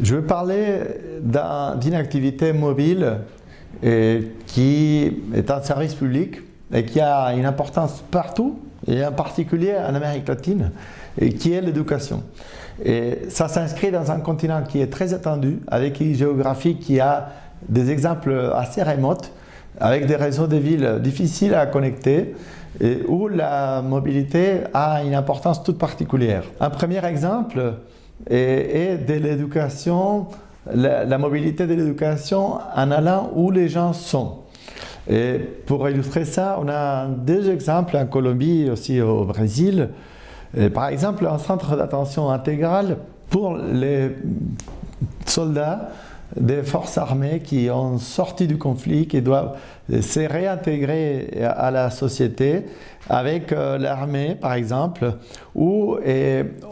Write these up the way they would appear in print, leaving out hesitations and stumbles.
Je veux parler d'une activité mobile qui est un service public et qui a une importance partout, et en particulier en Amérique latine, et qui est l'éducation. Et ça s'inscrit dans un continent qui est très étendu, avec une géographie qui a des exemples assez remotes, avec des réseaux de villes difficiles à connecter, et où la mobilité a une importance toute particulière. Un premier exemple est de l'éducation, la mobilité de l'éducation en allant où les gens sont. Et pour illustrer ça, on a deux exemples en Colombie et aussi au Brésil. Et par exemple, un centre d'attention intégrale pour les soldats des forces armées qui ont sorti du conflit, qui doivent se réintégrer à la société avec l'armée, par exemple, où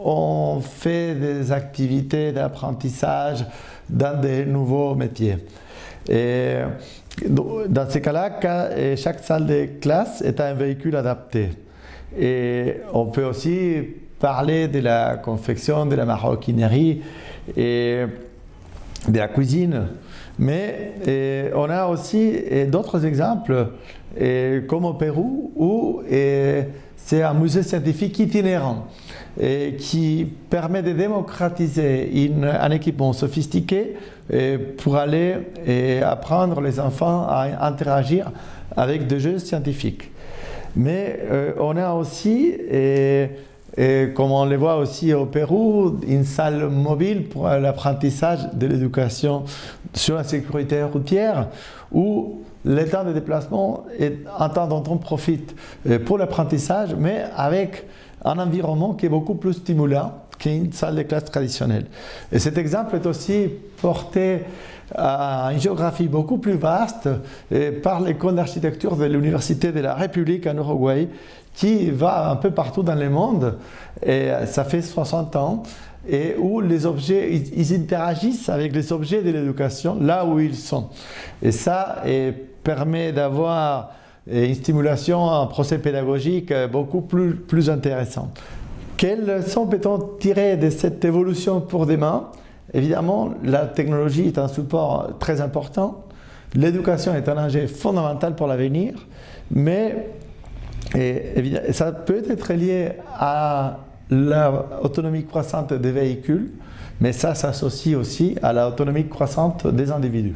on fait des activités d'apprentissage dans des nouveaux métiers. Et dans ces cas-là, chaque salle de classe est un véhicule adapté. Et on peut aussi parler de la confection, de la maroquinerie et de la cuisine. Mais on a aussi d'autres exemples, comme au Pérou, où c'est un musée scientifique itinérant qui permet de démocratiser un équipement sophistiqué pour aller apprendre les enfants à interagir avec des jeux scientifiques. Mais on a aussi, comme on le voit aussi au Pérou, une salle mobile pour l'apprentissage de l'éducation sur la sécurité routière, où le temps de déplacement est un temps dont on profite pour l'apprentissage, mais avec un environnement qui est beaucoup plus stimulant qu'une salle de classe traditionnelle. Et cet exemple est aussi porté à une géographie beaucoup plus vaste par l'école d'architecture de l'Université de la République en Uruguay, qui va un peu partout dans le monde, et ça fait 60 ans, et où les objets, ils interagissent avec les objets de l'éducation là où ils sont. Et ça permet d'avoir une stimulation, un procès pédagogique beaucoup plus intéressant. Quelles leçons peut-on tirer de cette évolution pour demain? Évidemment, la technologie est un support très important. L'éducation est un enjeu fondamental pour l'avenir, mais ça peut être lié à l'autonomie croissante des véhicules, mais ça s'associe aussi à l'autonomie croissante des individus.